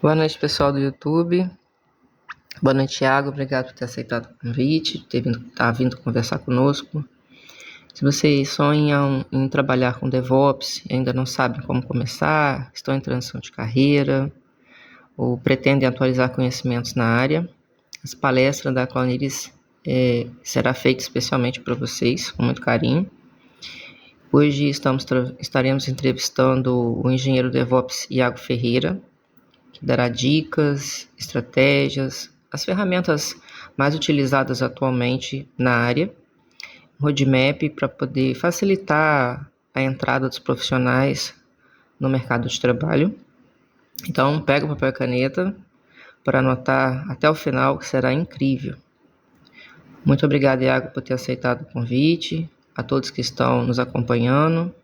Boa noite, pessoal do YouTube. Boa noite, Thiago. Obrigado por ter aceitado o convite, ter vindo conversar conosco. Se vocês sonham em trabalhar com DevOps e ainda não sabem como começar, estão em transição de carreira ou pretendem atualizar conhecimentos na área, essa palestra da Cloudneris será feita especialmente para vocês, com muito carinho. Hoje estaremos entrevistando o engenheiro DevOps Iago Ferreira, que dará dicas, estratégias, as ferramentas mais utilizadas atualmente na área, roadmap para poder facilitar a entrada dos profissionais no mercado de trabalho. Então, pega o papel e caneta para anotar até o final, que será incrível. Muito obrigado, Iago, por ter aceitado o convite, a todos que estão nos acompanhando.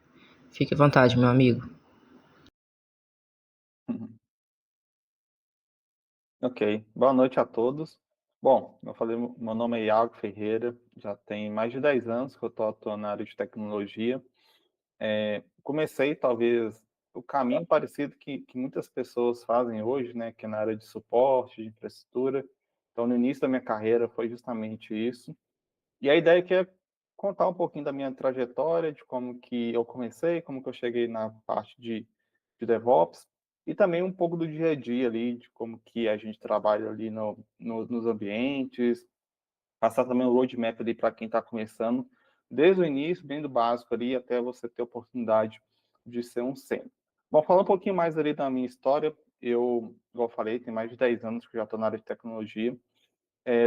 Fique à vontade, meu amigo. Ok, boa noite a todos. Bom, eu falei, meu nome é Iago Ferreira, já tem mais de 10 anos que eu estou atuando na área de tecnologia. Comecei, talvez, o caminho parecido que muitas pessoas fazem hoje, né, que é na área de suporte, de infraestrutura. Então, no início da minha carreira foi justamente isso. E a ideia aqui é contar um pouquinho da minha trajetória, de como que eu comecei, como que eu cheguei na parte de DevOps, e também um pouco do dia a dia ali, de como que a gente trabalha ali nos ambientes, passar também o roadmap ali para quem está começando, desde o início, bem do básico ali, até você ter a oportunidade de ser um sênior. Bom, falar um pouquinho mais ali da minha história, eu, igual eu falei, tem mais de 10 anos que eu já estou na área de tecnologia.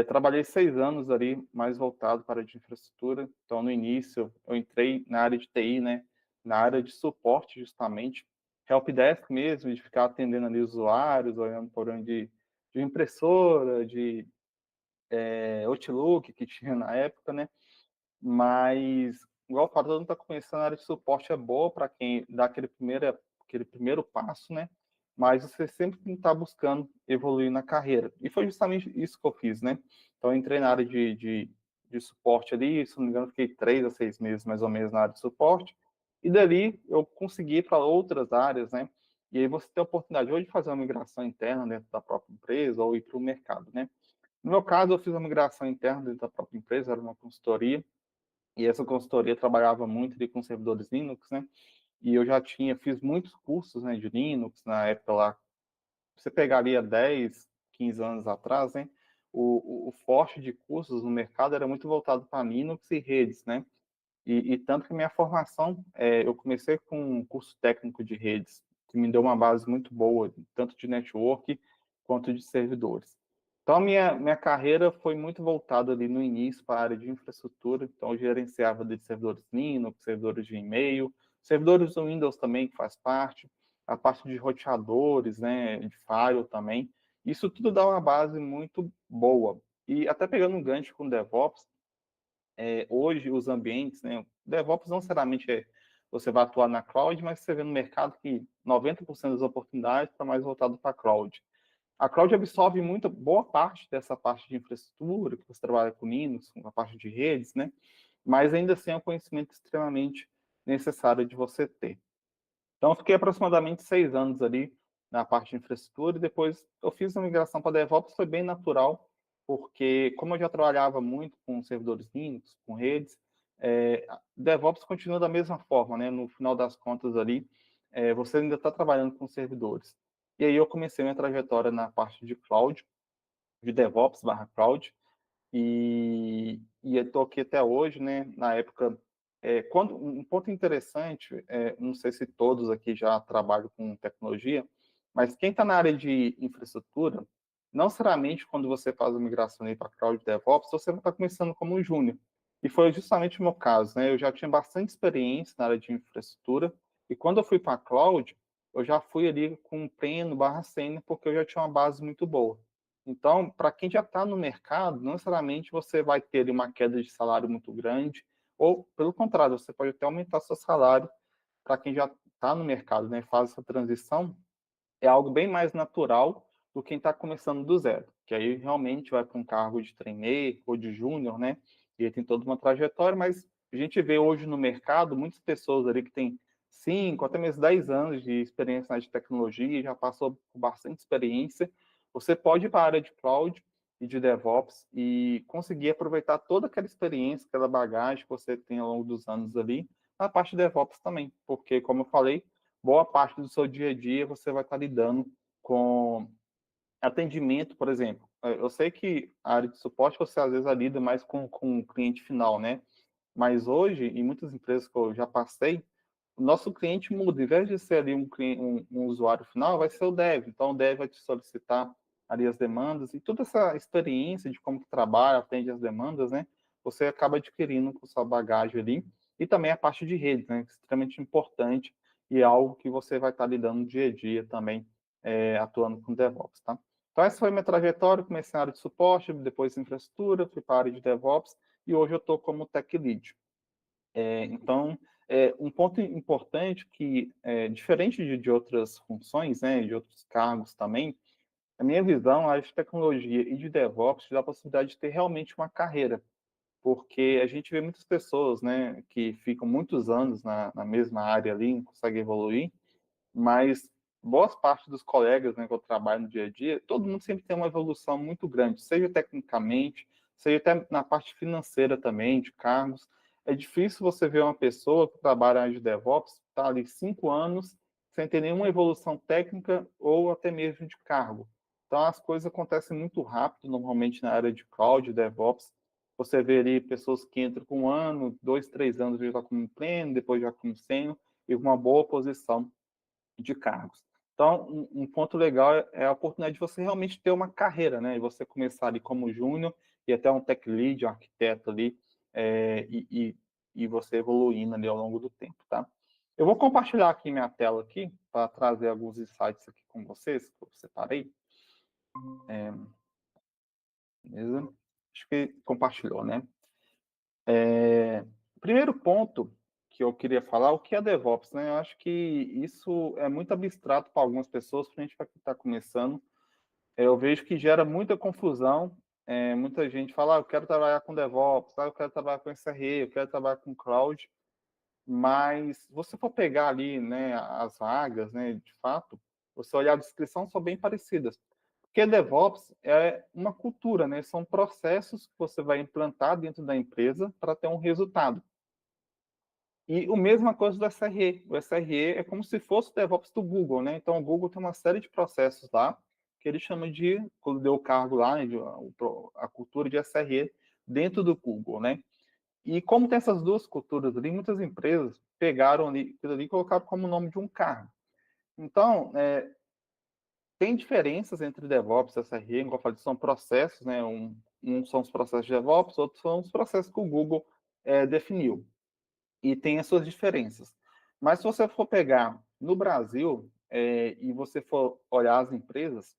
Trabalhei 6 anos ali, mais voltado para a de infraestrutura. Então, no início, eu entrei na área de TI, né? Na área de suporte, justamente. Helpdesk mesmo, de ficar atendendo ali usuários, olhando por onde de impressora, de Outlook que tinha na época, né? Mas, igual eu falo, todo mundo está começando, a área de suporte é boa para quem dá aquele primeiro passo, né? Mas você sempre tem que estar buscando evoluir na carreira. E foi justamente isso que eu fiz, né? Então, eu entrei na área de suporte ali, se não me engano, fiquei 3 a 6 meses, mais ou menos, na área de suporte. E dali, eu consegui ir para outras áreas, né? E aí você tem a oportunidade ou de fazer uma migração interna dentro da própria empresa ou ir para o mercado, né? No meu caso, eu fiz uma migração interna dentro da própria empresa, era uma consultoria, e essa consultoria trabalhava muito ali com servidores Linux, né? E eu já fiz muitos cursos, né, de Linux na época lá. Você pegaria 10, 15 anos atrás, né? O forte de cursos no mercado era muito voltado para Linux e redes, né? E tanto que minha formação, eu comecei com um curso técnico de redes, que me deu uma base muito boa, tanto de network quanto de servidores. Então, minha carreira foi muito voltada ali no início para a área de infraestrutura. Então, eu gerenciava de servidores Linux, servidores de e-mail, servidores do Windows também, que faz parte, a parte de roteadores, né, de firewall também. Isso tudo dá uma base muito boa. E até pegando um gancho com DevOps, hoje os ambientes, né, DevOps não necessariamente você vai atuar na cloud, mas você vê no mercado que 90% das oportunidades está mais voltado para a cloud. A cloud absorve muita boa parte dessa parte de infraestrutura, que você trabalha com Linux, com a parte de redes, né? Mas ainda assim é um conhecimento extremamente necessário de você ter. Então, eu fiquei aproximadamente 6 anos ali na parte de infraestrutura e depois eu fiz a migração para DevOps, foi bem natural, porque como eu já trabalhava muito com servidores Linux, com redes, DevOps continua da mesma forma, né? No final das contas ali, você ainda está trabalhando com servidores. E aí eu comecei minha trajetória na parte de cloud, de DevOps barra cloud, e eu estou aqui até hoje, né? Na época, um ponto interessante, não sei se todos aqui já trabalham com tecnologia, mas quem está na área de infraestrutura, não necessariamente quando você faz a migração para Cloud DevOps, você vai estar começando como um júnior. E foi justamente o meu caso, né? Eu já tinha bastante experiência na área de infraestrutura, e quando eu fui para a Cloud, eu já fui ali com um pleno barra sênior, porque eu já tinha uma base muito boa. Então, para quem já está no mercado, não necessariamente você vai ter uma queda de salário muito grande, ou, pelo contrário, você pode até aumentar seu salário para quem já está no mercado, né, faz essa transição, é algo bem mais natural do que quem está começando do zero, que aí realmente vai para um cargo de trainee ou de júnior, né, e aí tem toda uma trajetória, mas a gente vê hoje no mercado muitas pessoas ali que têm 5, até mesmo 10 anos de experiência na área de tecnologia, já passou por bastante experiência, você pode ir para a área de cloud e de DevOps e conseguir aproveitar toda aquela experiência, aquela bagagem que você tem ao longo dos anos ali, na parte de DevOps também, porque, como eu falei, boa parte do seu dia a dia você vai estar lidando com atendimento, por exemplo. Eu sei que a área de suporte você às vezes lida mais com o cliente final, né? Mas hoje, em muitas empresas que eu já passei, o nosso cliente muda. Em vez de ser ali um usuário final, vai ser o dev. Então, o dev vai te solicitar ali as demandas e toda essa experiência de como que trabalha, atende as demandas, né? Você acaba adquirindo com sua bagagem ali. E também a parte de rede, né? Extremamente importante e é algo que você vai estar lidando no dia a dia também, atuando com DevOps, tá? Então, essa foi a minha trajetória. Comecei na área de suporte, depois infraestrutura, fui para a área de DevOps e hoje eu estou como Tech Lead. Então, um ponto importante que, diferente de outras funções, né, de outros cargos também, a minha visão, a área de tecnologia e de DevOps te dá a possibilidade de ter realmente uma carreira, porque a gente vê muitas pessoas, né, que ficam muitos anos na mesma área ali, não conseguem evoluir, mas boas parte dos colegas, né, que eu trabalho no dia a dia, todo mundo sempre tem uma evolução muito grande, seja tecnicamente, seja até na parte financeira também, de cargos. É difícil você ver uma pessoa que trabalha na área de DevOps, está ali 5 anos, sem ter nenhuma evolução técnica ou até mesmo de cargo. Então, as coisas acontecem muito rápido, normalmente na área de cloud, DevOps. Você vê ali pessoas que entram com 1 ano, 2, 3 anos já como pleno, depois já como sênior, e com uma boa posição de cargos. Então, um ponto legal é a oportunidade de você realmente ter uma carreira, né? E você começar ali como júnior e até um tech lead, um arquiteto ali, e você evoluindo ali ao longo do tempo, tá? Eu vou compartilhar aqui minha tela aqui para trazer alguns insights aqui com vocês, que eu separei. Beleza? Acho que compartilhou, né? Primeiro ponto que eu queria falar, o que é DevOps, né? Eu acho que isso é muito abstrato para algumas pessoas, principalmente para quem está começando. Eu vejo que gera muita confusão. Muita gente fala, eu quero trabalhar com DevOps, eu quero trabalhar com SRE, eu quero trabalhar com Cloud. Mas se você for pegar ali, né, as vagas, né, de fato, você olhar a descrição, são bem parecidas. Porque DevOps é uma cultura, né? São processos que você vai implantar dentro da empresa para ter um resultado. E a mesma coisa do SRE. O SRE é como se fosse o DevOps do Google, né? Então, o Google tem uma série de processos lá, que ele chama de, quando deu o cargo lá, né, a cultura de SRE dentro do Google, né? E como tem essas duas culturas ali, muitas empresas pegaram ali, aquilo ali e colocaram como nome de um cargo. Então, tem diferenças entre DevOps e SRE, como eu falei, são processos, né? Um são os processos de DevOps, outros são os processos que o Google definiu e tem as suas diferenças. Mas se você for pegar no Brasil e você for olhar as empresas,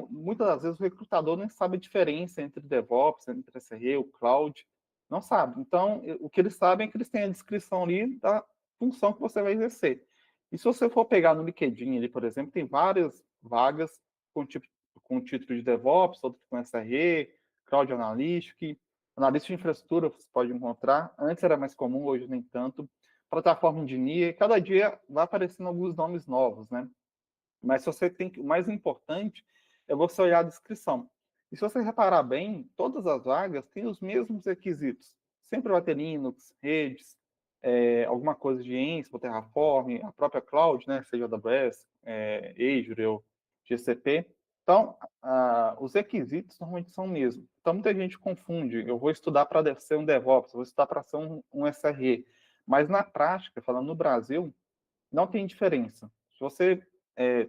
muitas das vezes o recrutador nem sabe a diferença entre DevOps, entre SRE, o Cloud, não sabe. Então, o que eles sabem é que eles têm a descrição ali da função que você vai exercer. E se você for pegar no LinkedIn ali, por exemplo, tem várias vagas com título de DevOps, outras com SRE, Cloud Analytics, analista de infraestrutura você pode encontrar. Antes era mais comum, hoje nem tanto. Plataforma engineer, cada dia vai aparecendo alguns nomes novos, né? Mas se você tem o mais importante é você olhar a descrição. E se você reparar bem, todas as vagas têm os mesmos requisitos. Sempre vai ter Linux, redes, alguma coisa de Ansible, Terraform, a própria cloud, né? Seja AWS, Azure ou GCP. Então, os requisitos normalmente são o mesmo. Então, muita gente confunde. Eu vou estudar para ser um DevOps, vou estudar para ser um SRE. Mas, na prática, falando no Brasil, não tem diferença. Se você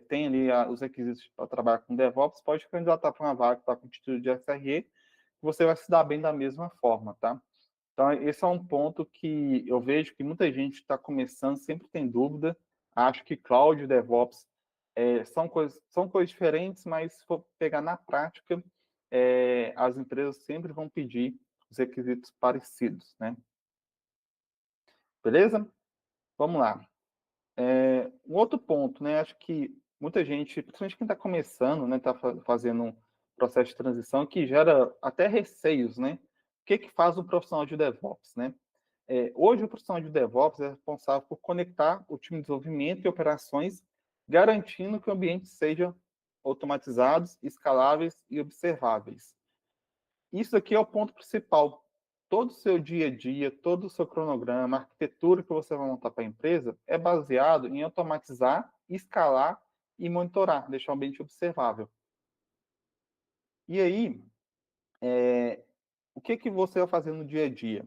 tem ali os requisitos para trabalhar com DevOps, pode candidatar para uma vaga que está com título de SRE, que você vai se dar bem da mesma forma, tá? Então, esse é um ponto que eu vejo que muita gente está começando, sempre tem dúvida. Acho que Cloud e DevOps são coisas diferentes, mas se for pegar na prática, as empresas sempre vão pedir os requisitos parecidos, né? Beleza? Vamos lá. Um outro ponto, né? Acho que muita gente, principalmente quem está começando, né, está fazendo um processo de transição que gera até receios, né? O que faz um profissional de DevOps, né? Hoje, o profissional de DevOps é responsável por conectar o time de desenvolvimento e operações, garantindo que o ambiente seja automatizados, escaláveis e observáveis. Isso aqui é o ponto principal. Todo o seu dia a dia, todo o seu cronograma, a arquitetura que você vai montar para a empresa é baseado em automatizar, escalar e monitorar, deixar o ambiente observável. E aí, o que você vai fazer no dia a dia?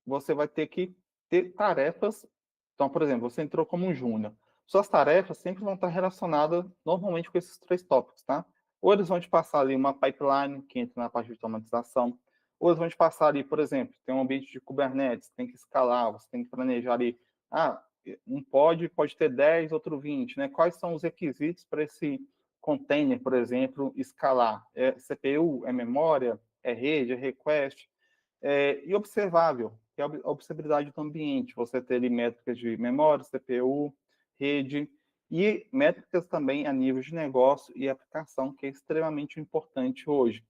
Você vai ter que ter tarefas. Então, por exemplo, você entrou como um júnior. Suas tarefas sempre vão estar relacionadas normalmente com esses três tópicos, tá? Ou eles vão te passar ali uma pipeline, que entra na parte de automatização, ou eles vão te passar ali, por exemplo, tem um ambiente de Kubernetes, tem que escalar, você tem que planejar ali, um pode ter 10, outro 20, né? Quais são os requisitos para esse container, por exemplo, escalar? É CPU, é memória, é rede, é request? E observável, que é a observabilidade do ambiente. Você ter ali métricas de memória, CPU, rede, e métricas também a nível de negócio e aplicação, que é extremamente importante hoje.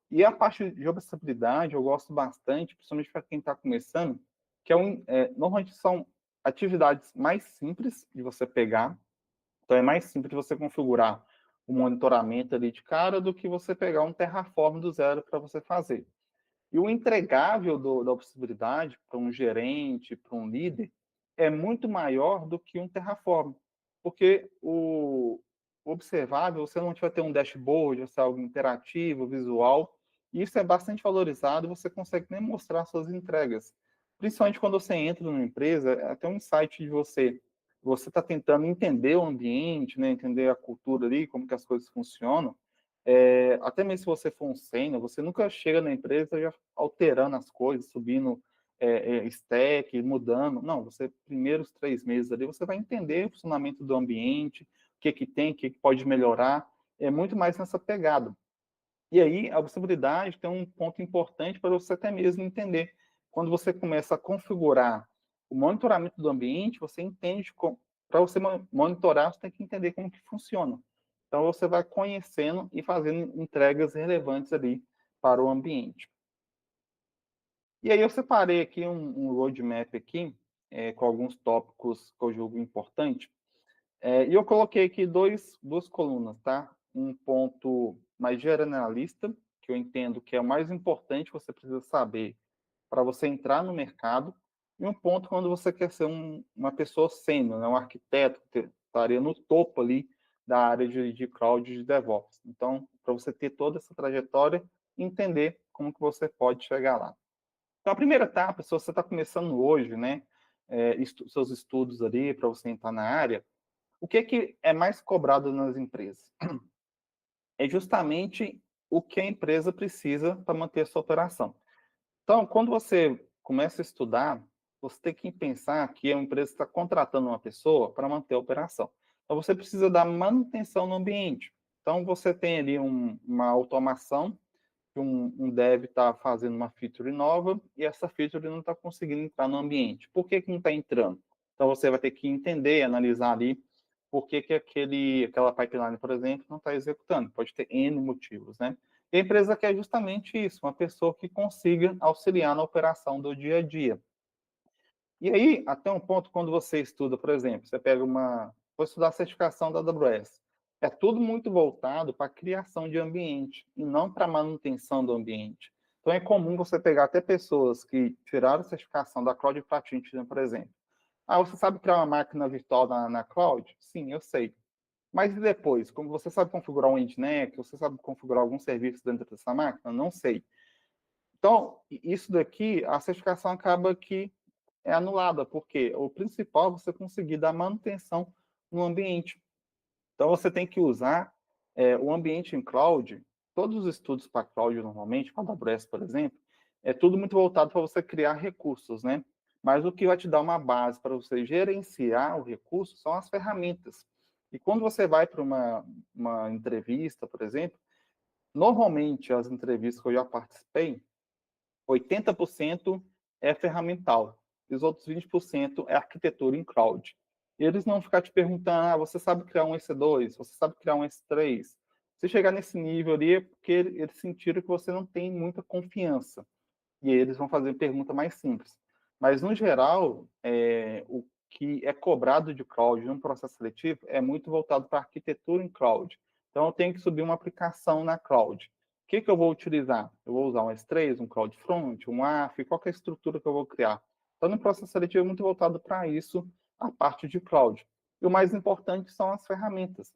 E a parte de observabilidade eu gosto bastante, principalmente para quem está começando, que normalmente são atividades mais simples de você pegar, então é mais simples de você configurar o monitoramento ali de cara do que você pegar um Terraform do zero para você fazer. E o entregável da possibilidade para um gerente, para um líder, é muito maior do que um Terraform. Porque o observável, você não vai ter um dashboard, vai ser algo interativo, visual, e isso é bastante valorizado, você consegue nem mostrar suas entregas. Principalmente quando você entra numa empresa, é até um insight de você está tentando entender o ambiente, né, entender a cultura ali, como que as coisas funcionam, até mesmo se você for um sênior, você nunca chega na empresa já alterando as coisas, subindo stack, mudando. Não, você, primeiros 3 meses ali, você vai entender o funcionamento do ambiente, o que tem, o que pode melhorar. É muito mais nessa pegada. E aí, a observabilidade tem um ponto importante para você até mesmo entender. Quando você começa a configurar o monitoramento do ambiente, você entende para você monitorar, você tem que entender como que funciona. Então, você vai conhecendo e fazendo entregas relevantes ali para o ambiente. E aí, eu separei aqui um roadmap aqui, com alguns tópicos que eu julgo importante. E eu coloquei aqui duas colunas, tá? Um ponto mais generalista, que eu entendo que é o mais importante que você precisa saber para você entrar no mercado, e um ponto quando você quer ser uma pessoa sênior, né? Um arquiteto que estaria no topo ali da área de cloud de DevOps. Então, para você ter toda essa trajetória, entender como que você pode chegar lá. Então, a primeira etapa, se você está começando hoje, né? Seus estudos ali para você entrar na área, o que é mais cobrado nas empresas? É justamente o que a empresa precisa para manter a sua operação. Então, quando você começa a estudar, você tem que pensar que a empresa está contratando uma pessoa para manter a operação. Então, você precisa dar manutenção no ambiente. Então, você tem ali uma automação, que um dev está fazendo uma feature nova e essa feature não está conseguindo entrar no ambiente. Por que não está entrando? Então, você vai ter que entender, analisar ali por que aquela pipeline, por exemplo, não está executando. Pode ter N motivos, né? E a empresa quer justamente isso, uma pessoa que consiga auxiliar na operação do dia a dia. E aí, até um ponto, quando você estuda, por exemplo, você pega vou estudar a certificação da AWS. É tudo muito voltado para a criação de ambiente e não para a manutenção do ambiente. Então, é comum você pegar até pessoas que tiraram a certificação da Cloud Practitioner, por exemplo. Você sabe criar uma máquina virtual na cloud? Sim, eu sei. Mas e depois? Como você sabe configurar um Nginx, você sabe configurar algum serviço dentro dessa máquina? Não sei. Então, isso daqui, a certificação acaba que é anulada, porque o principal é você conseguir dar manutenção no ambiente. Então, você tem que usar o ambiente em cloud, todos os estudos para cloud normalmente, para a AWS, por exemplo, é tudo muito voltado para você criar recursos, né? Mas o que vai te dar uma base para você gerenciar o recurso são as ferramentas. E quando você vai para uma entrevista, por exemplo, normalmente as entrevistas que eu já participei, 80% é ferramental, e os outros 20% é arquitetura em cloud. E eles não vão ficar te perguntando, você sabe criar um EC2, você sabe criar um EC3. Se chegar nesse nível ali, é porque eles sentiram que você não tem muita confiança. E aí eles vão fazer pergunta mais simples. Mas, no geral, o que é cobrado de cloud num processo seletivo é muito voltado para arquitetura em cloud. Então, eu tenho que subir uma aplicação na cloud. O que eu vou utilizar? Eu vou usar um S3, um CloudFront, um AF, qual é a estrutura que eu vou criar? Então, no processo seletivo é muito voltado para isso, a parte de cloud. E o mais importante são as ferramentas,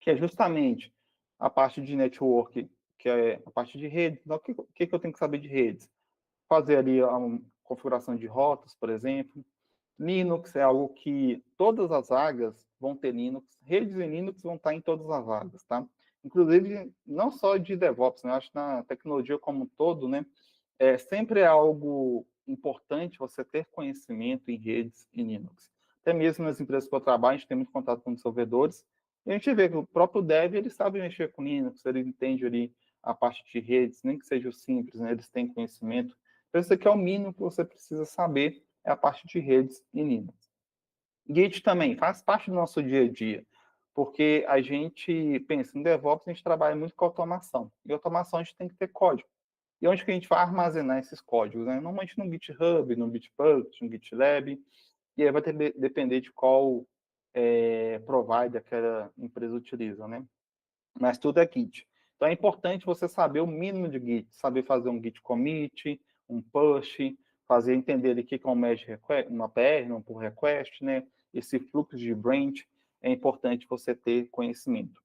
que é justamente a parte de network, que é a parte de redes. Então, o que eu tenho que saber de redes? Fazer ali uma configuração de rotas, por exemplo. Linux é algo que todas as vagas vão ter Linux, redes em Linux vão estar em todas as vagas, tá? Inclusive, não só de DevOps, né? Eu acho que na tecnologia como um todo, né? Sempre é algo importante você ter conhecimento em redes em Linux. Até mesmo nas empresas que eu trabalho, a gente tem muito contato com desenvolvedores, e a gente vê que o próprio dev, ele sabe mexer com Linux, ele entende ali a parte de redes, nem que seja o simples, né? Eles têm conhecimento. Então, isso aqui é o mínimo que você precisa saber, é a parte de redes em Linux. Git também faz parte do nosso dia a dia, porque a gente pensa em DevOps, a gente trabalha muito com automação. E automação a gente tem que ter código. E onde que a gente vai armazenar esses códigos? Né? Normalmente no GitHub, no Bitbucket, no GitLab, e aí vai depender de qual provider aquela empresa utiliza, né? Mas tudo é Git. Então é importante você saber o mínimo de Git, saber fazer um Git commit, um push, fazer entender ali o que é um merge request, uma PR, um pull request, né? Esse fluxo de branch, é importante você ter conhecimento.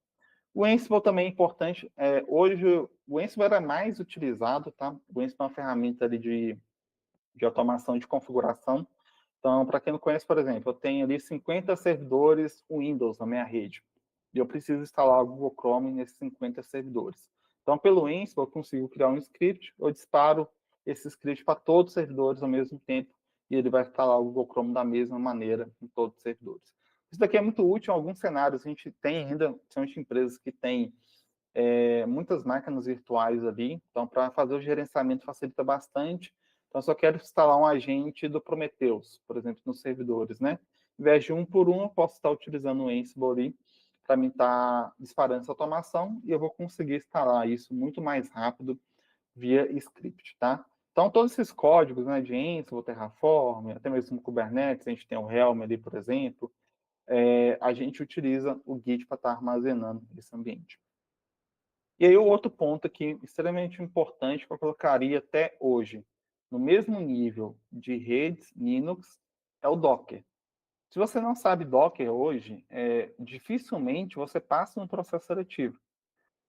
O Ansible também é importante. Hoje, o Ansible era mais utilizado, tá? O Ansible é uma ferramenta ali de automação de configuração. Então, para quem não conhece, por exemplo, eu tenho ali 50 servidores Windows na minha rede. E eu preciso instalar o Google Chrome nesses 50 servidores. Então, pelo Ansible, eu consigo criar um script, eu disparo esse script para todos os servidores ao mesmo tempo, e ele vai instalar o Google Chrome da mesma maneira em todos os servidores. Isso daqui é muito útil em alguns cenários. A gente tem ainda, principalmente empresas que têm muitas máquinas virtuais ali, então para fazer o gerenciamento facilita bastante. Então, eu só quero instalar um agente do Prometheus, por exemplo, nos servidores, né? Em vez de um por um, eu posso estar utilizando o Ansible ali para me estar disparando essa automação e eu vou conseguir instalar isso muito mais rápido via script, tá? Então, todos esses códigos, né, de Ansible, Terraform, até mesmo Kubernetes, a gente tem o Helm ali, por exemplo, a gente utiliza o Git para estar armazenando esse ambiente. E aí o outro ponto aqui, extremamente importante, que eu colocaria até hoje, no mesmo nível de redes Linux, é o Docker. Se você não sabe Docker hoje, dificilmente você passa no processo seletivo,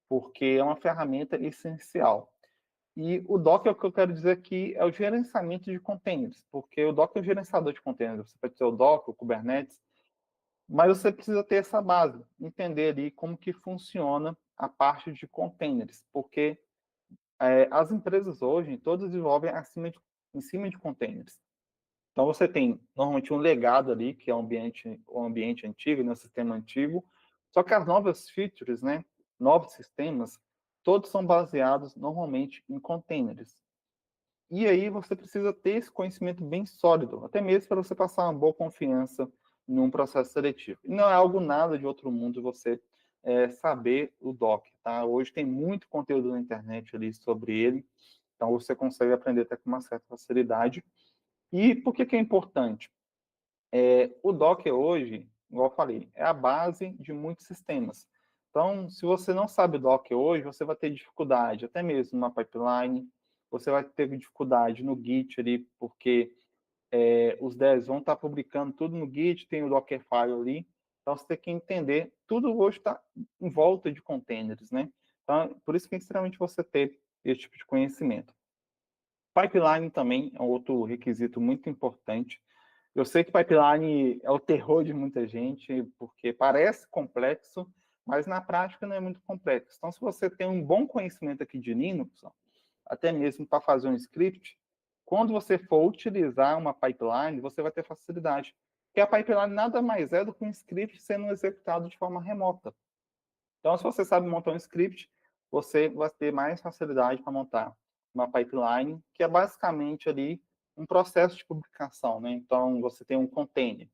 porque é uma ferramenta essencial. E o Docker, o que eu quero dizer aqui, é o gerenciamento de containers, porque o Docker é o gerenciador de containers. Você pode ter o Docker, o Kubernetes, mas você precisa ter essa base, entender ali como que funciona a parte de containers, porque as empresas hoje, todas desenvolvem em cima de containers. Então, você tem, normalmente, um legado ali, que é o ambiente antigo, né, o sistema antigo, só que as novas features, né, novos sistemas, todos são baseados, normalmente, em containers. E aí você precisa ter esse conhecimento bem sólido, até mesmo para você passar uma boa confiança num processo seletivo. E não é algo nada de outro mundo você saber o Docker, tá? Hoje tem muito conteúdo na internet ali sobre ele, então você consegue aprender até com uma certa facilidade. E por que é importante? O Docker hoje, igual eu falei, é a base de muitos sistemas. Então, se você não sabe Docker hoje, você vai ter dificuldade, até mesmo na pipeline, você vai ter dificuldade no Git ali, porque os devs vão estar publicando tudo no Git, tem o Dockerfile ali, então você tem que entender, tudo hoje está em volta de containers, né? Então, por isso que é extremamente você ter esse tipo de conhecimento. Pipeline também é um outro requisito muito importante. Eu sei que pipeline é o terror de muita gente, porque parece complexo, mas na prática não é muito complexo. Então, se você tem um bom conhecimento aqui de Linux, até mesmo para fazer um script, quando você for utilizar uma pipeline, você vai ter facilidade. Porque a pipeline nada mais é do que um script sendo executado de forma remota. Então, se você sabe montar um script, você vai ter mais facilidade para montar uma pipeline, que é basicamente ali um processo de publicação, né? Então, você tem um container,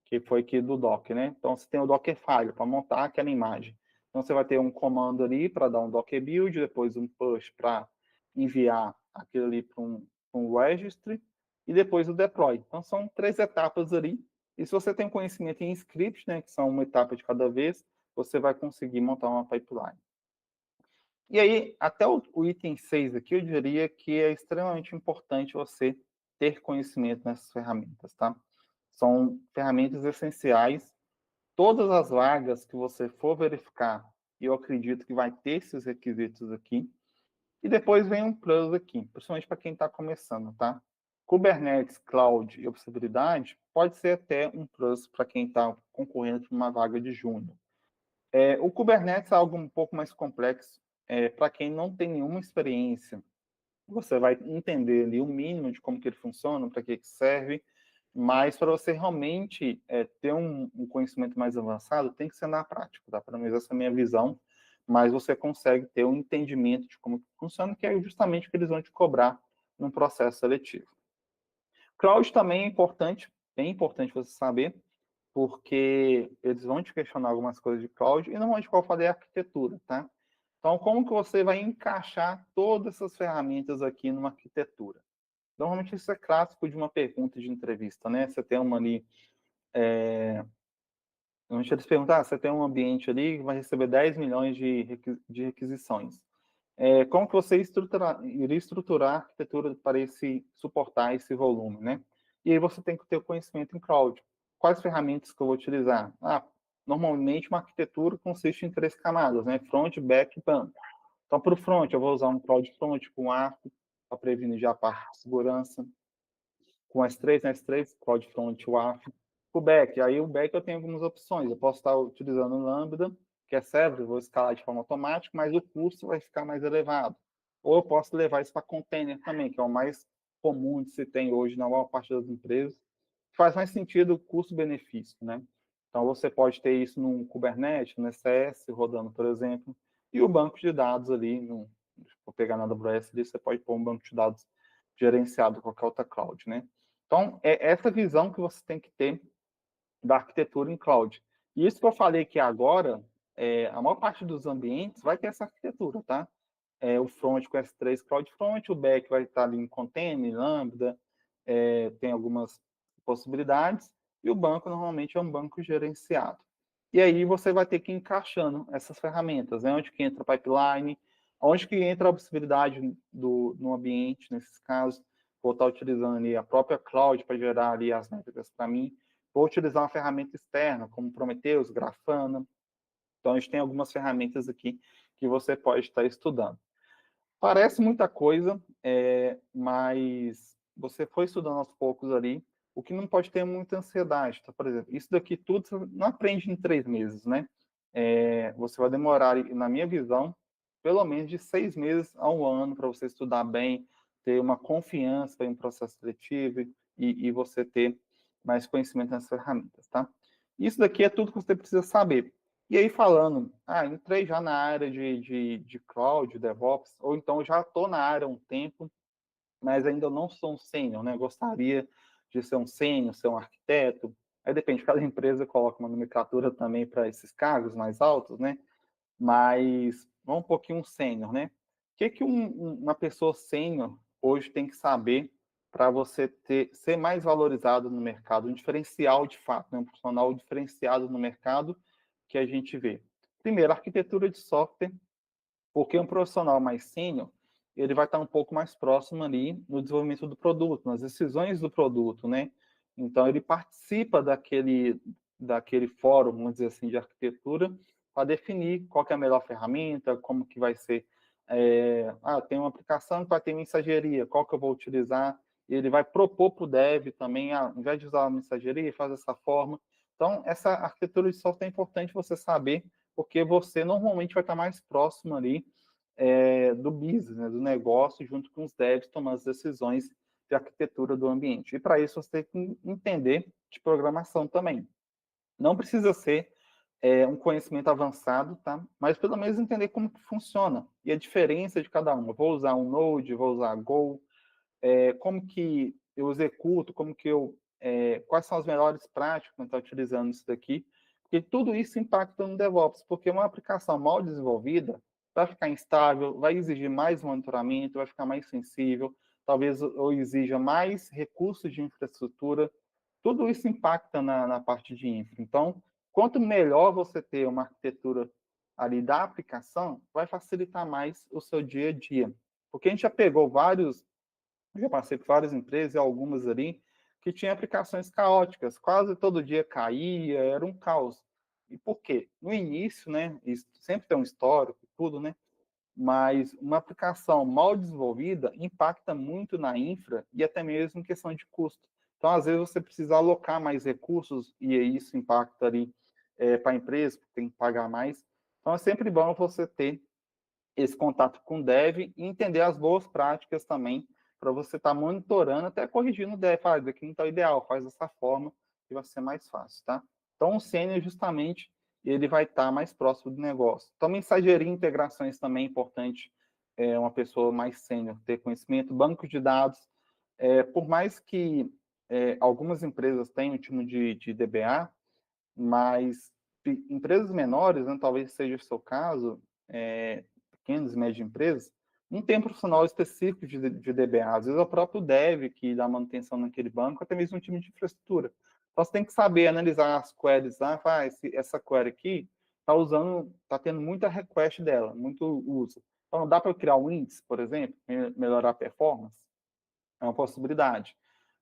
que foi aqui do Docker, né? Então, você tem o Dockerfile para montar aquela imagem. Então, você vai ter um comando ali para dar um Docker build, depois um push para enviar aquilo ali para um registry, e depois o deploy. Então, são 3 etapas ali. E se você tem conhecimento em script, né, que são uma etapa de cada vez, você vai conseguir montar uma pipeline. E aí, até o item 6 aqui, eu diria que é extremamente importante você ter conhecimento nessas ferramentas, tá? São ferramentas essenciais. Todas as vagas que você for verificar, eu acredito que vai ter esses requisitos aqui. E depois vem um plus aqui, principalmente para quem está começando, tá? Kubernetes, Cloud e Observabilidade pode ser até um plus para quem está concorrendo para uma vaga de júnior. O Kubernetes é algo um pouco mais complexo. Para quem não tem nenhuma experiência, você vai entender ali o mínimo de como que ele funciona, para que serve, mas para você realmente ter um conhecimento mais avançado, tem que ser na prática, tá? Pelo menos essa é a minha visão, mas você consegue ter um entendimento de como funciona, que é justamente o que eles vão te cobrar num processo seletivo. Cloud também é importante, bem importante você saber, porque eles vão te questionar algumas coisas de cloud, e normalmente qual eu falei é arquitetura, tá? Então, como que você vai encaixar todas essas ferramentas aqui numa arquitetura? Normalmente isso é clássico de uma pergunta de entrevista, né? Você tem uma ali, normalmente eles perguntam, você tem um ambiente ali que vai receber 10 milhões de requisições. Como que você iria estruturar a arquitetura para suportar esse volume, né? E aí você tem que ter o conhecimento em cloud. Quais ferramentas que eu vou utilizar? Normalmente uma arquitetura consiste em 3 camadas, né? Front, back e banco. Então, para o front, eu vou usar um cloud front com Arco, para prevenir já a parte de segurança. Com S3, S3, CloudFront, WAF. O back, aí o back eu tenho algumas opções. Eu posso estar utilizando o Lambda, que é server, vou escalar de forma automática, mas o custo vai ficar mais elevado. Ou eu posso levar isso para container também, que é o mais comum de se tem hoje na maior parte das empresas. Faz mais sentido o custo-benefício, né? Então, você pode ter isso num Kubernetes, no ECS, rodando, por exemplo, e o banco de dados ali, vou pegar na AWS, ali, você pode pôr um banco de dados gerenciado com qualquer outra cloud, né? Então, é essa visão que você tem que ter da arquitetura em cloud. E isso que eu falei aqui agora, a maior parte dos ambientes vai ter essa arquitetura, tá? O front com S3 CloudFront, o back vai estar ali em container, Lambda, tem algumas possibilidades, e o banco normalmente é um banco gerenciado. E aí você vai ter que ir encaixando essas ferramentas, né? Onde que entra a pipeline, onde que entra a possibilidade no ambiente, nesses casos, vou estar utilizando ali a própria cloud para gerar ali as métricas para mim, vou utilizar uma ferramenta externa, como Prometheus, Grafana. Então, a gente tem algumas ferramentas aqui que você pode estar estudando. Parece muita coisa, mas você foi estudando aos poucos ali, o que não pode ter muita ansiedade. Tá? Por exemplo, isso daqui tudo você não aprende em 3 meses, né? Você vai demorar, na minha visão, pelo menos de 6 meses a 1 ano para você estudar bem, ter uma confiança em um processo seletivo e você ter mais conhecimento nessas ferramentas, tá? Isso daqui é tudo que você precisa saber. E aí falando, entrei já na área de cloud, DevOps, ou então já estou na área há um tempo, mas ainda não sou um sênior, né? Gostaria de ser um sênior, ser um arquiteto. Aí depende, cada empresa coloca uma nomenclatura também para esses cargos mais altos, né? Mas vamos um pouquinho um sênior, né? O que uma pessoa sênior hoje tem que saber para você ser mais valorizado no mercado, um diferencial de fato, né? Um profissional diferenciado no mercado que a gente vê. Primeiro, arquitetura de software, porque um profissional mais sênior, ele vai estar um pouco mais próximo ali no desenvolvimento do produto, nas decisões do produto, né? Então, ele participa daquele fórum, vamos dizer assim, de arquitetura, para definir qual que é a melhor ferramenta, como que vai ser. Tem uma aplicação que vai ter mensageria, qual que eu vou utilizar? E ele vai propor para o dev também, ao invés de usar a mensageria, faz dessa forma. Então, essa arquitetura de software é importante você saber, porque você normalmente vai estar mais próximo ali do business, né, do negócio, junto com os devs, tomando as decisões de arquitetura do ambiente. E para isso você tem que entender de programação também. Não precisa ser um conhecimento avançado, tá? Mas pelo menos entender como que funciona e a diferença de cada uma. Vou usar um Node, vou usar Go, como que eu executo, quais são as melhores práticas para estar utilizando isso daqui, porque tudo isso impacta no DevOps, porque uma aplicação mal desenvolvida vai ficar instável, vai exigir mais monitoramento, vai ficar mais sensível, talvez ou exija mais recursos de infraestrutura, tudo isso impacta na parte de infra. Então, quanto melhor você ter uma arquitetura ali da aplicação, vai facilitar mais o seu dia a dia. Porque a gente já pegou vários, já passei por várias empresas, algumas ali, que tinham aplicações caóticas, quase todo dia caía, era um caos. E por quê? No início, né, sempre tem um histórico, tudo, né, mas uma aplicação mal desenvolvida impacta muito na infra e até mesmo em questão de custo. Então, às vezes, você precisa alocar mais recursos e isso impacta ali para a empresa, porque tem que pagar mais. Então, é sempre bom você ter esse contato com o dev e entender as boas práticas também, para você estar monitorando, até corrigindo o dev. Ah, isso aqui não está ideal, faz dessa forma, que vai ser mais fácil, tá? Então, o sênior, justamente, ele vai estar mais próximo do negócio. Então, mensageria e integrações também é importante, uma pessoa mais sênior ter conhecimento. Banco de dados, por mais que algumas empresas tenham um time de DBA, mas empresas menores, né, talvez seja o seu caso, pequenas e médias empresas, não tem um profissional específico de DBA. Às vezes é o próprio dev que dá manutenção naquele banco, até mesmo um time de infraestrutura. Então você tem que saber analisar as queries lá, essa query aqui está tendo muita request dela, muito uso. Então dá para eu criar um índice, por exemplo, melhorar a performance? É uma possibilidade.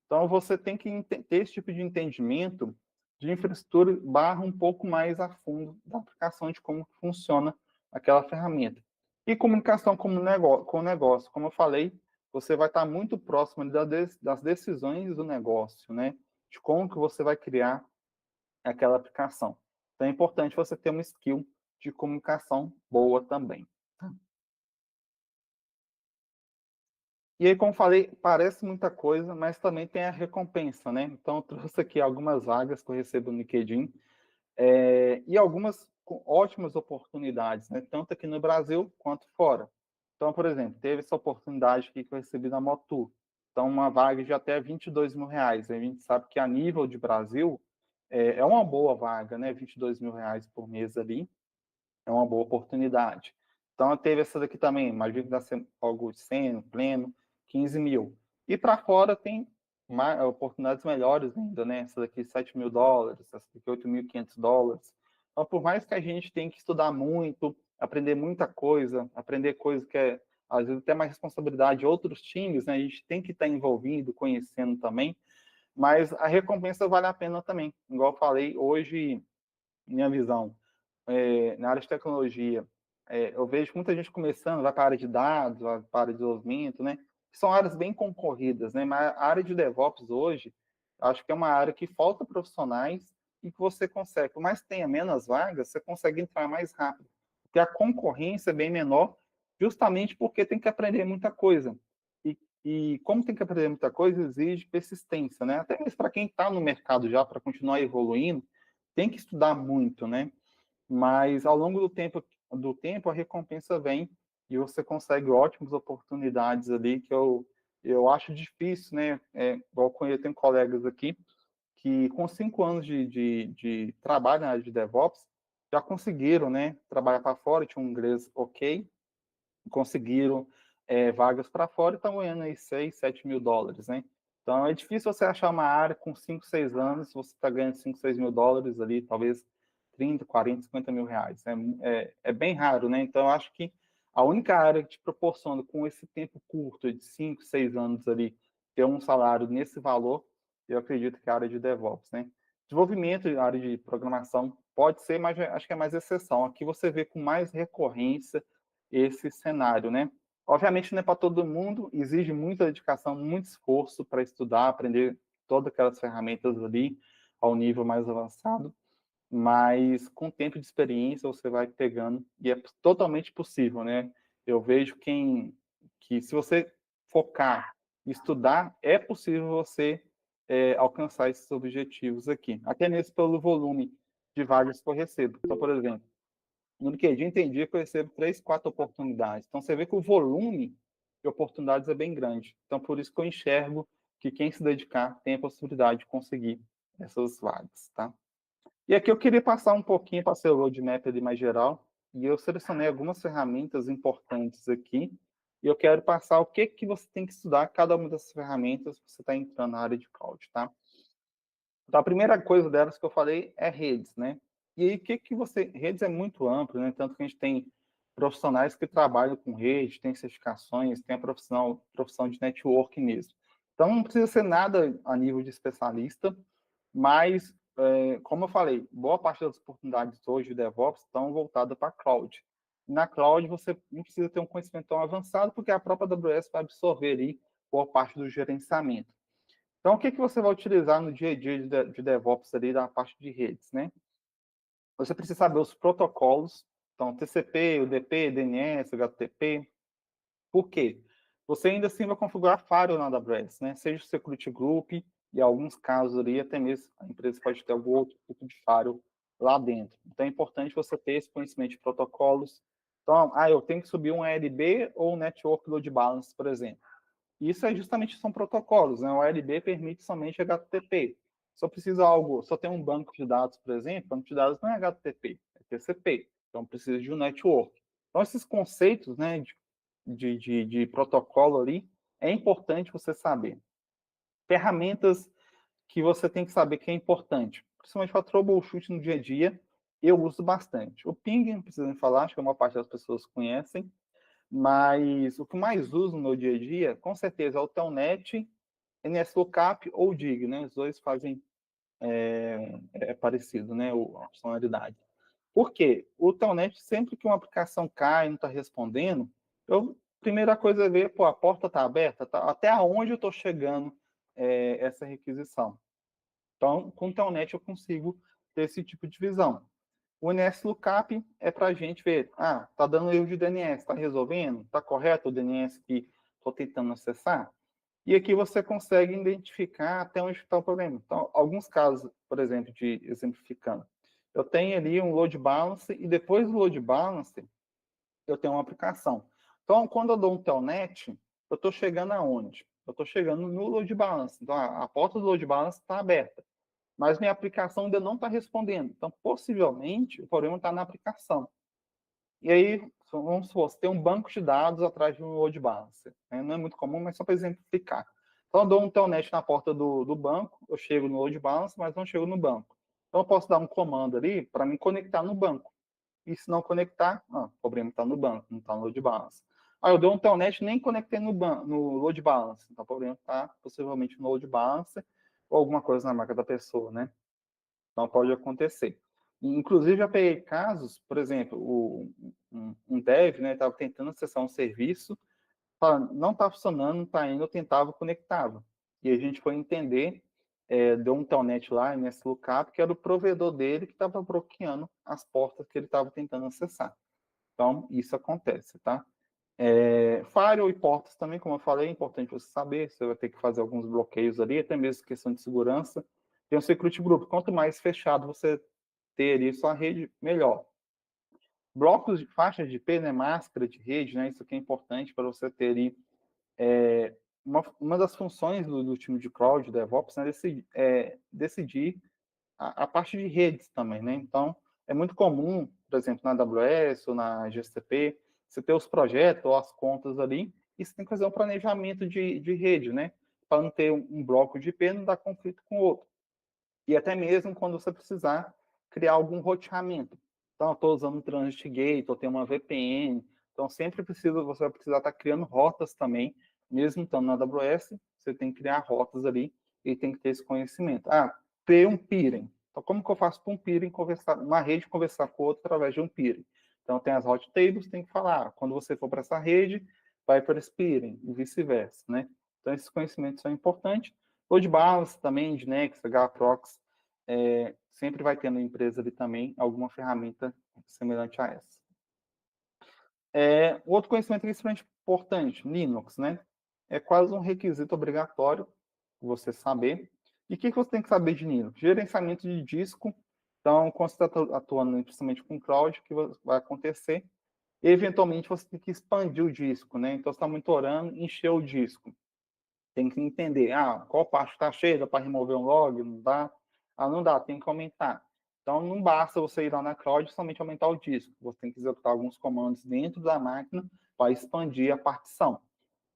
Então, você tem que ter esse tipo de entendimento de infraestrutura barra um pouco mais a fundo da aplicação de como funciona aquela ferramenta. E comunicação com o negócio. Como eu falei, você vai estar muito próximo das decisões do negócio, né? De como que você vai criar aquela aplicação. Então, é importante você ter uma skill de comunicação boa também. E aí, como falei, parece muita coisa, mas também tem a recompensa, né? Então, eu trouxe aqui algumas vagas que eu recebo no LinkedIn, e algumas com ótimas oportunidades, né? Tanto aqui no Brasil quanto fora. Então, por exemplo, teve essa oportunidade aqui que eu recebi na Motu. Então, uma vaga de até R$ 22.000. A gente sabe que a nível de Brasil é uma boa vaga, né? R$ 22.000 por mês ali é uma boa oportunidade. Então, teve essa daqui também, imagino que dá algo sênior, pleno, 15 mil. E para fora tem oportunidades melhores ainda, né? Essa daqui, US$ 7.000, essa daqui, US$ 8.500. Então, por mais que a gente tenha que estudar muito, aprender muita coisa, aprender coisas que às vezes, até mais responsabilidade de outros times, né? A gente tem que estar envolvido, conhecendo também, mas a recompensa vale a pena também. Igual eu falei, hoje, minha visão, na área de tecnologia, eu vejo muita gente começando, vai para a área de dados, vai para a área de desenvolvimento, né? São áreas bem concorridas, né? Mas a área de DevOps hoje, acho que é uma área que falta profissionais e que você consegue, por mais que tenha menos vagas, você consegue entrar mais rápido. Porque a concorrência é bem menor, justamente porque tem que aprender muita coisa. E como tem que aprender muita coisa, exige persistência, né? Até mesmo para quem está no mercado já, para continuar evoluindo, tem que estudar muito, né? Mas ao longo do tempo a recompensa vem e você consegue ótimas oportunidades ali que eu acho difícil, né? Igual eu tenho colegas aqui que com 5 anos de trabalho na área de DevOps já conseguiram, né? Trabalhar para fora, tinha um inglês ok, conseguiram vagas para fora e estão ganhando aí 6, 7 mil dólares, né? Então é difícil você achar uma área com 5, 6 anos, você está ganhando 5, 6 mil dólares ali, talvez 30, 40, 50 mil reais. É bem raro, né? Então eu acho que a única área que te proporciona, com esse tempo curto de 5, 6 anos ali, ter um salário nesse valor, eu acredito que é a área de DevOps, né? Desenvolvimento, a área de programação, pode ser, mas acho que é mais exceção. Aqui você vê com mais recorrência esse cenário, né? Obviamente não é para todo mundo, exige muita dedicação, muito esforço para estudar, aprender todas aquelas ferramentas ali ao nível mais avançado, mas com tempo de experiência você vai pegando e é totalmente possível, né? Eu vejo que se você focar e estudar, é possível você alcançar esses objetivos aqui, até mesmo pelo volume de vagas que eu recebo. Então, por exemplo, no LinkedIn tem dia que eu recebo 3, 4 oportunidades. Então, você vê que o volume de oportunidades é bem grande. Então, por isso que eu enxergo que quem se dedicar tem a possibilidade de conseguir essas vagas, tá? E aqui eu queria passar um pouquinho para o roadmap ali mais geral, e eu selecionei algumas ferramentas importantes aqui, e eu quero passar o que você tem que estudar cada uma dessas ferramentas que você está entrando na área de cloud, tá? Então, a primeira coisa delas que eu falei é redes, né? E aí, redes é muito amplo, né? Tanto que a gente tem profissionais que trabalham com rede, tem certificações, tem a profissão de networking mesmo. Então, não precisa ser nada a nível de especialista, mas, como eu falei, boa parte das oportunidades hoje de DevOps estão voltadas para a cloud. Na cloud, você não precisa ter um conhecimento tão avançado, porque a própria AWS vai absorver ali boa parte do gerenciamento. Então, o que você vai utilizar no dia a dia de DevOps ali da parte de redes, né? Você precisa saber os protocolos, então TCP, UDP, DNS, HTTP. Por quê? Você ainda assim vai configurar firewall na AWS, né? Seja o Security Group, e em alguns casos ali, até mesmo a empresa pode ter algum outro tipo de firewall lá dentro. Então, é importante você ter esse conhecimento de protocolos. Então, eu tenho que subir um ALB ou um Network Load Balance, por exemplo. Isso é justamente são protocolos, né? O ALB permite somente HTTP. Se eu preciso algo, se eu tenho um banco de dados, por exemplo, banco de dados não é HTTP, é TCP. Então, precisa de um network. Então, esses conceitos, né, de protocolo ali, é importante você saber. Ferramentas que você tem que saber que é importante, principalmente para troubleshoot no dia a dia, eu uso bastante. O ping, não precisa nem falar, acho que uma parte das pessoas conhecem, mas o que mais uso no meu dia a dia, com certeza, é o Telnet, NSLookup ou DIG, né? Os dois fazem parecido, né? A funcionalidade. Por quê? O Telnet, sempre que uma aplicação cai e não está respondendo, primeira coisa é ver, a porta está aberta, até onde eu estou chegando essa requisição. Então, com o Telnet eu consigo ter esse tipo de visão. O NSLookup é para a gente ver, tá dando erro de DNS, está resolvendo? Está correto o DNS que estou tentando acessar? E aqui você consegue identificar até onde está o problema. Então, alguns casos, por exemplo, exemplificando, eu tenho ali um load balance e depois do load balance eu tenho uma aplicação. Então, quando eu dou um telnet, eu estou chegando aonde? Eu estou chegando no load balance. Então, a porta do load balance está aberta, mas minha aplicação ainda não está respondendo. Então, possivelmente, o problema está na aplicação. E aí, vamos supor, você tem um banco de dados atrás de um load balancer. Né? Não é muito comum, mas só para exemplificar. Então, eu dou um telnet na porta do banco, eu chego no load balancer, mas não chego no banco. Então, eu posso dar um comando ali para me conectar no banco. E se não conectar, o problema está no banco, não está no load balancer. Eu dou um telnet, nem conectei no load balancer. Então, o problema está possivelmente no load balancer ou alguma coisa na marca da pessoa, né? Então, pode acontecer. Inclusive, já peguei casos, por exemplo, um dev estava tentando acessar um serviço, não está funcionando, não está indo, eu tentava, conectava. E a gente foi entender, deu um telnet lá, nesse lookup, que era o provedor dele que estava bloqueando as portas que ele estava tentando acessar. Então, isso acontece, tá? Firewall e portas também, como eu falei, é importante você saber, você vai ter que fazer alguns bloqueios ali, até mesmo questão de segurança. Tem o Security Group, quanto mais fechado você ter ali sua rede, melhor. Blocos de faixas de IP, né, máscara de rede, né, isso aqui é importante para você ter ali, uma das funções do time de cloud, DevOps, né, decidir a parte de redes também, né, então é muito comum, por exemplo, na AWS ou na GCP, você ter os projetos ou as contas ali, e você tem que fazer um planejamento de rede, né, para não ter um bloco de IP, não dar conflito com o outro. E até mesmo quando você precisar criar algum roteamento. Então, eu estou usando um Transit Gate, ou tenho uma VPN. Então, você vai precisar estar criando rotas também, mesmo estando na AWS, você tem que criar rotas ali e tem que ter esse conhecimento. Criei um peering. Então, como que eu faço para um peering uma rede conversar com outra através de um peering? Então, tem as hot tables, tem que falar, quando você for para essa rede, vai para esse peering, e vice-versa, né? Então, esses conhecimentos são importantes. Load balance também, de Nginx, HProxy, sempre vai ter na empresa ali também alguma ferramenta semelhante a essa. Outro conhecimento que é extremamente importante, Linux, né? É quase um requisito obrigatório você saber. E o que você tem que saber de Linux? Gerenciamento de disco. Então, quando você está atuando principalmente com cloud, o que vai acontecer? Eventualmente, você tem que expandir o disco, né? Então, você está monitorando, encher o disco. Tem que entender, qual parte está cheia, dá para remover um log, não dá? Não dá, tem que aumentar. Então, não basta você ir lá na cloud e somente aumentar o disco. Você tem que executar alguns comandos dentro da máquina vai expandir a partição.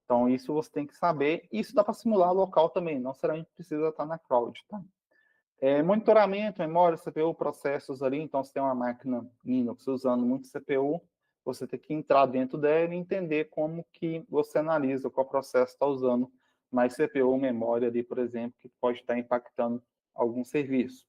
Então, isso você tem que saber. Isso dá para simular local também, não necessariamente precisa estar na cloud, tá? Monitoramento, memória, CPU, processos ali. Então, se tem uma máquina Linux usando muito CPU, você tem que entrar dentro dela e entender como que você analisa qual processo está usando mais CPU ou memória ali, por exemplo, que pode estar impactando algum serviço.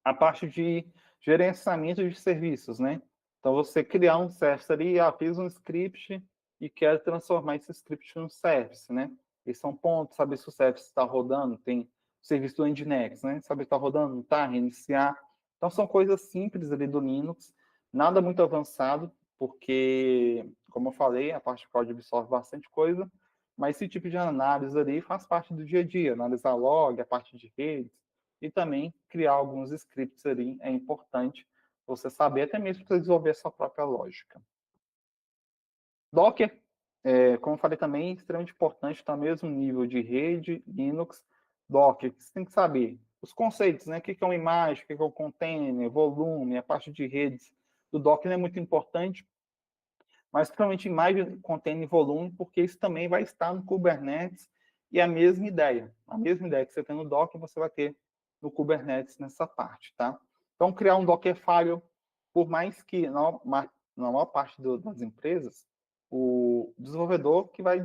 A parte de gerenciamento de serviços, né? Então, você criar um service ali, fiz um script e quero transformar esse script num service, né? Esse é um ponto, saber se o service está rodando, tem o serviço do Nginx, né? Saber se está rodando, não está, reiniciar. Então, são coisas simples ali do Linux, nada muito avançado, porque, como eu falei, a parte de código absorve bastante coisa, mas esse tipo de análise ali faz parte do dia a dia, analisar log, a parte de redes, e também criar alguns scripts ali é importante você saber, até mesmo para desenvolver a sua própria lógica. Docker, como eu falei também, é extremamente importante, está no mesmo nível de rede, Linux, Docker, você tem que saber os conceitos, né? O que é uma imagem, o que é um container, volume, a parte de redes do Docker é muito importante, mas principalmente imagem, container e volume, porque isso também vai estar no Kubernetes e a mesma ideia que você tem no Docker, você vai ter no Kubernetes nessa parte, tá? Então, criar um Dockerfile, por mais que na maior parte das empresas, o desenvolvedor que vai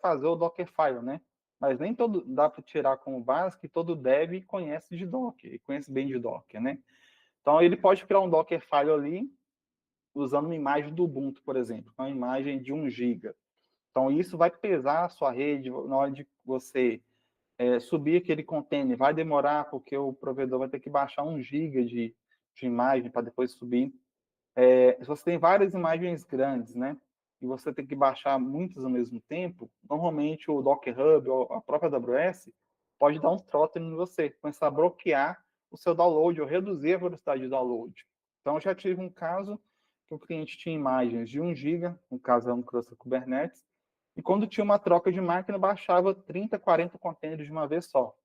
fazer o Dockerfile, né? Mas nem todo dá para tirar como base que todo dev conhece de Docker, e conhece bem de Docker, né? Então, ele pode criar um Dockerfile ali, usando uma imagem do Ubuntu, por exemplo, uma imagem de 1 GB. Então, isso vai pesar a sua rede na hora de você subir aquele container. Vai demorar, porque o provedor vai ter que baixar 1 GB de imagem para depois subir. Se você tem várias imagens grandes, né? E você tem que baixar muitas ao mesmo tempo, normalmente o Docker Hub ou a própria AWS pode dar um throttling em você, começar a bloquear o seu download ou reduzir a velocidade de download. Então, eu já tive um caso que o cliente tinha imagens de 1 GB, no caso é um cluster Kubernetes, e quando tinha uma troca de máquina, baixava 30, 40 containers de uma vez só.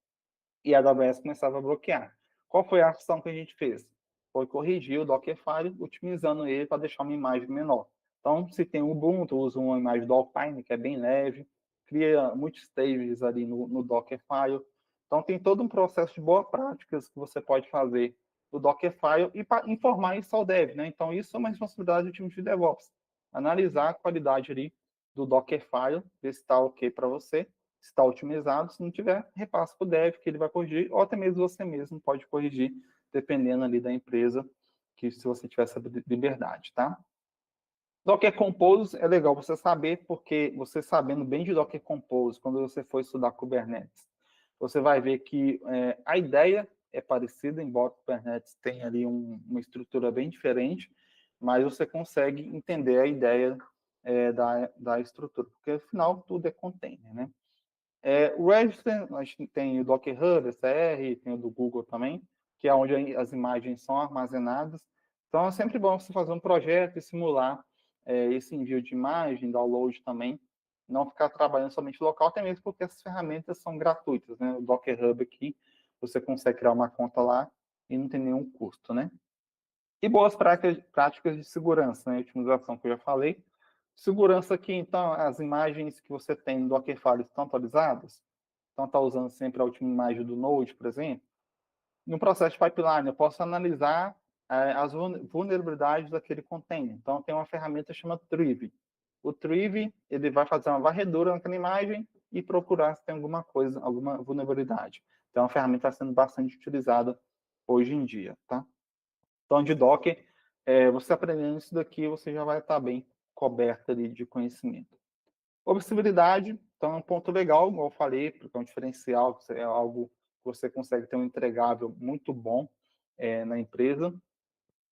E a AWS começava a bloquear. Qual foi a ação que a gente fez? Foi corrigir o Dockerfile, otimizando ele para deixar uma imagem menor. Então, se tem o Ubuntu, usa uma imagem do Alpine, que é bem leve, cria muitos stages ali no Dockerfile. Então, tem todo um processo de boas práticas que você pode fazer no Dockerfile e para informar isso ao dev, né? Então, isso é uma responsabilidade do time de DevOps. Analisar a qualidade ali do Dockerfile, ver se está ok para você, se está otimizado. Se não tiver, repasse para o dev, que ele vai corrigir, ou até mesmo você mesmo pode corrigir, dependendo ali da empresa, que se você tiver essa liberdade, tá? Docker Compose é legal você saber, porque você sabendo bem de Docker Compose, quando você for estudar Kubernetes, você vai ver que a ideia é parecida, embora o Kubernetes tenha ali uma estrutura bem diferente, mas você consegue entender a ideia da estrutura, porque afinal tudo é container, né? O Registry, a gente tem o Docker Hub, SR, tem o do Google também, que é onde as imagens são armazenadas. Então, é sempre bom você fazer um projeto e simular esse envio de imagem, download também, não ficar trabalhando somente local, até mesmo porque essas ferramentas são gratuitas, né? O Docker Hub aqui, você consegue criar uma conta lá e não tem nenhum custo, né? E boas práticas de segurança, né? Otimização que eu já falei. Segurança aqui, então, as imagens que você tem no Dockerfile estão atualizadas? Então, está usando sempre a última imagem do Node, por exemplo? No processo de pipeline, eu posso analisar as vulnerabilidades daquele container. Então, tem uma ferramenta chamada Triv. O Triv, ele vai fazer uma varredura naquela imagem e procurar se tem alguma coisa, alguma vulnerabilidade. Então, é uma ferramenta que está sendo bastante utilizada hoje em dia, tá? Então, de Docker, você aprendendo isso daqui, você já vai estar bem coberto ali de conhecimento. Observabilidade, então é um ponto legal, como eu falei, porque é um diferencial, é algo que você consegue ter um entregável muito bom na empresa.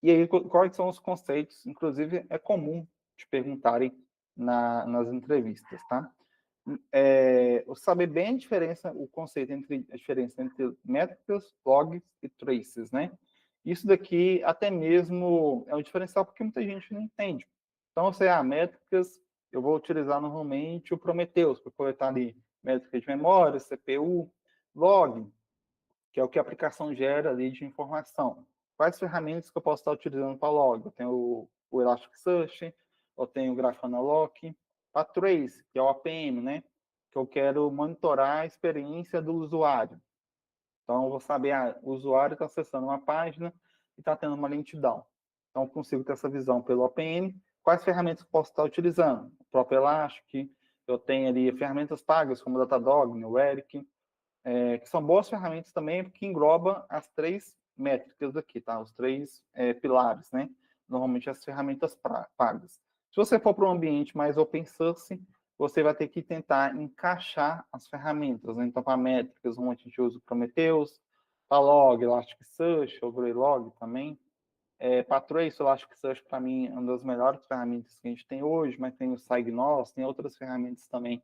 E aí, quais são os conceitos? Inclusive, é comum te perguntarem nas entrevistas, tá? Saber bem a diferença, o conceito a diferença entre métricas, logs e traces, né? Isso daqui até mesmo é um diferencial porque muita gente não entende. Então, métricas, eu vou utilizar normalmente o Prometheus para coletar ali métricas de memória, CPU, log, que é o que a aplicação gera ali de informação. Quais ferramentas que eu posso estar utilizando para log? Eu tenho o Elasticsearch, eu tenho o Grafana Lock. Para Trace, que é o APM, né? Que eu quero monitorar a experiência do usuário. Então, eu vou saber, o usuário está acessando uma página e está tendo uma lentidão. Então, eu consigo ter essa visão pelo APM. Quais ferramentas eu posso estar utilizando? O próprio Elastic, eu tenho ali ferramentas pagas, como o Datadog, o Eric, que são boas ferramentas também, porque engloba as 3 métricas aqui, tá? Os 3 pilares, né? Normalmente as ferramentas pagas. Se você for para um ambiente mais open source, você vai ter que tentar encaixar as ferramentas, né? Então, para métricas, a gente usa o Prometheus, para log, Elasticsearch, Overlog também. Para Trace, Elasticsearch, para mim, é uma das melhores ferramentas que a gente tem hoje, mas tem o Cygnos, tem outras ferramentas também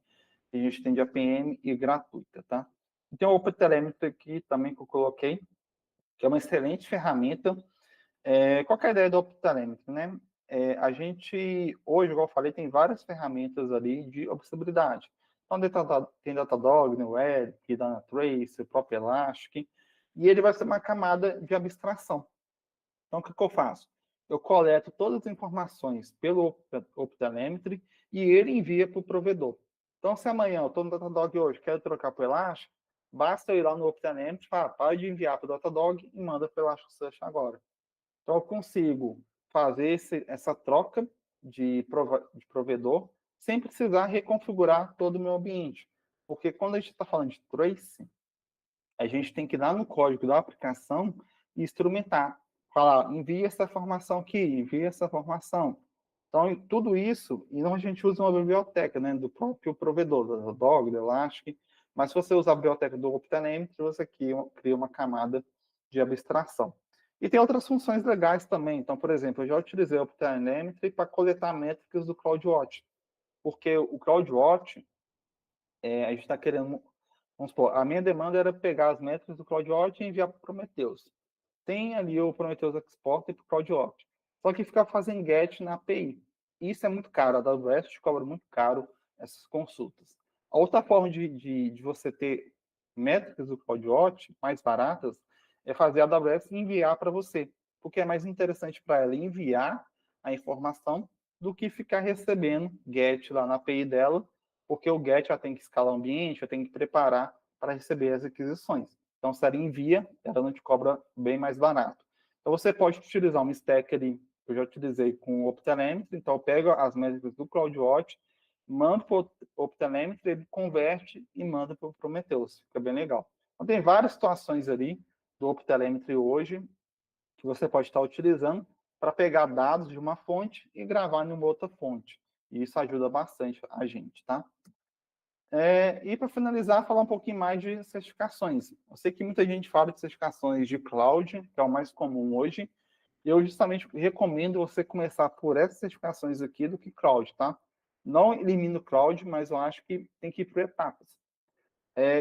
que a gente tem de APM e gratuita, tá? E tem o OpenTelemetry aqui também que eu coloquei, que é uma excelente ferramenta. Qual é a ideia do OpenTelemetry, né? A gente, hoje, igual eu falei, tem várias ferramentas ali de observabilidade. Então, tem Datadog, NewEric, Dynatrace, o próprio Elastic, e ele vai ser uma camada de abstração. Então, o que eu faço? Eu coleto todas as informações pelo OpenTelemetry e ele envia para o provedor. Então, se amanhã eu estou no Datadog hoje, quero trocar para o Elastic, basta eu ir lá no OpenTelemetry e falar, pode enviar para o Datadog e manda para o Elasticsearch agora. Então, eu consigo fazer essa troca de provedor sem precisar reconfigurar todo o meu ambiente. Porque quando a gente está falando de trace, a gente tem que ir lá no código da aplicação e instrumentar. Falar, envia essa informação aqui, envia essa informação. Então, tudo isso, e não a gente usa uma biblioteca, né, do próprio provedor, do Datadog, do Elastic, mas se você usar a biblioteca do OpenTelemetry, você cria uma camada de abstração. E tem outras funções legais também. Então, por exemplo, eu já utilizei o OpenTelemetry para coletar métricas do CloudWatch, porque o CloudWatch, a gente está querendo, vamos supor, a minha demanda era pegar as métricas do CloudWatch e enviar para o Prometheus. Tem ali o Prometheus Exporter para o CloudWatch. Só que fica fazendo get na API. Isso é muito caro. A AWS te cobra muito caro essas consultas. A outra forma de você ter métricas do CloudWatch mais baratas é fazer a AWS enviar para você. Porque é mais interessante para ela enviar a informação do que ficar recebendo get lá na API dela, porque o get já tem que escalar o ambiente, já tem que preparar para receber as aquisições. Então, se ela envia, ela não te cobra bem mais barato. Então, você pode utilizar uma stack ali, que eu já utilizei com o OpenTelemetry. Então, eu pego as métricas do CloudWatch, mando para o OpenTelemetry, ele converte e manda para o Prometheus. Fica bem legal. Então, tem várias situações ali do OpenTelemetry hoje que você pode estar utilizando para pegar dados de uma fonte e gravar em uma outra fonte. E isso ajuda bastante a gente, tá? E para finalizar, falar um pouquinho mais de certificações. Eu sei que muita gente fala de certificações de cloud, que é o mais comum hoje, e eu justamente recomendo você começar por essas certificações aqui do que cloud, tá? Não elimino o cloud, mas eu acho que tem que ir por etapas.